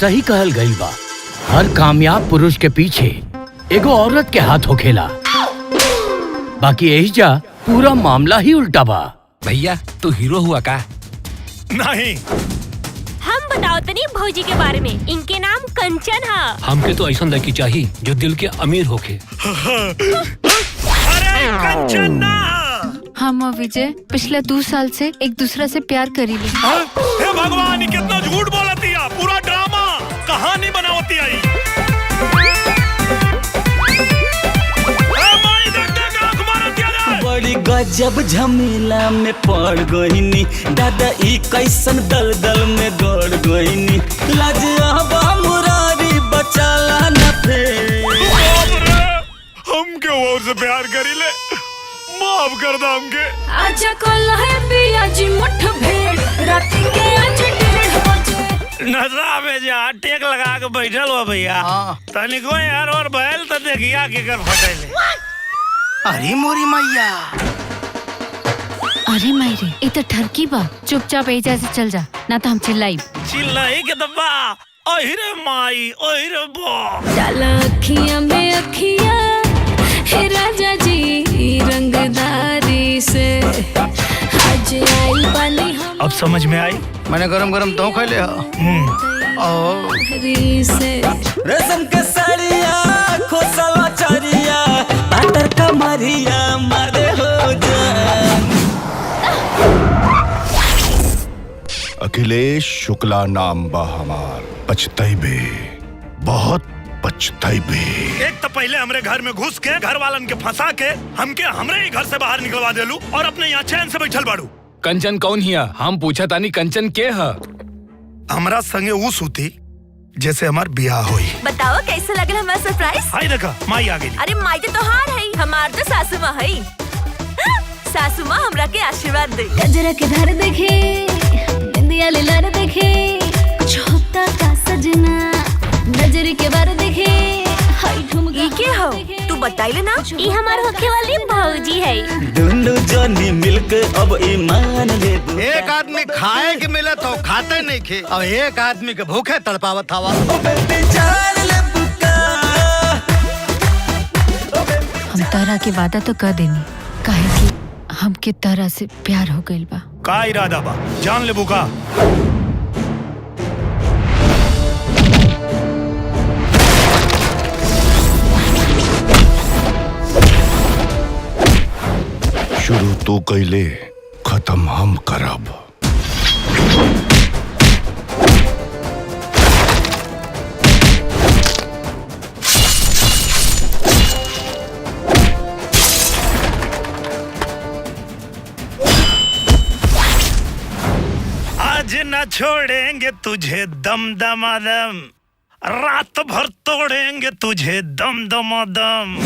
सही कहल गई बा, हर कामयाब पुरुष के पीछे एगो औरत के हाथ होखेला। बाकी एहिजा पूरा मामला ही उल्टा बा। भैया तू हीरो हुआ का? नहीं। हम बताओ तनी भौजी के बारे में। इनके नाम कंचन है। हमके तो ऐसा लड़की चाहिए जो दिल के अमीर होके। अरे कंचन ना। हम और विजय पिछले 2 साल से एक दूसरे से प्यार करी ले। हे भगवान, कितना झूठ बोलती है। पूरा ड्रामा कहानी बनावती आई। बड़ी गजब झमेला में पड़ गईनी दादा, ई कैसन दलदल में गड़ गईनी। लाजवा मुरारी बचाला न फेर। हमके और से प्यार करी ले, माफ कर दा हमके। अच्छा कल है पिया जी मुठ भेड़ रात के आज 1:30 बजे। नशा में जा टेक लगा के बैठल हो भैया। तनिको यार और बैल तो देखिया के कर फटेले। अरे मोरी मैया, अरे मायरे ये तो ठरकी बा। चुपचाप एजा से चल जा, ना तो हम चिल्लाई। चिल्लाई के दबा। ओहिरे माई, ओहिरे बा। डाला अखियां में अखियां हे राजा जी रंगदारी से आज आई बानी हम। अब समझ में आई। मैंने गरम गरम तो खैले से रेशम के साड़िया खोसला चरिया पातर कमरिया मारे हो जान। अखिलेश शुक्ला नाम बा हमार, पछतैबे, बहुत पछतैबे। एक तो पहले हमरे घर में घुस के घर वालन के फंसा के हमके हमरे ही घर से बाहर निकलवा देलू और अपने यहाँ चैन से बैठल बाड़ू। कंचन कौन हिया? हम पूछा तानी कंचन के है? हमरा संगे वो सूती जैसे हमार बियाह हुई। बताओ कैसे लगल हमारा सरप्राइज? हाय देखा माई आ गई। अरे माई तो तोहार है, हमार तो सासू माँ है। सासू माँ हमरा के आशीर्वाद दे। गजरा के धार देखे, बिंदिया लार देखे, कुछ होता का सजना, नजर के बार देखे, हाय ठुमका। ई के हो? तू बताइले ना। ई हमार होखे वाली भौजी है। दोनों जनी मिलके अब ईमान ले। एक आदमी खाए के मिले तो खाते नहीं खे, और एक आदमी के भूखे तड़पावत हवा। हम तारा के वादा तो कर देनी, काहे कि हमके तारा से प्यार हो गइल बा। का इरादा बा? जान ले बुका। शुरू तो कैले, खत्म हम करब। आज न छोड़ेंगे तुझे दम दमादम, रात भर तोड़ेंगे तुझे दम दमादम।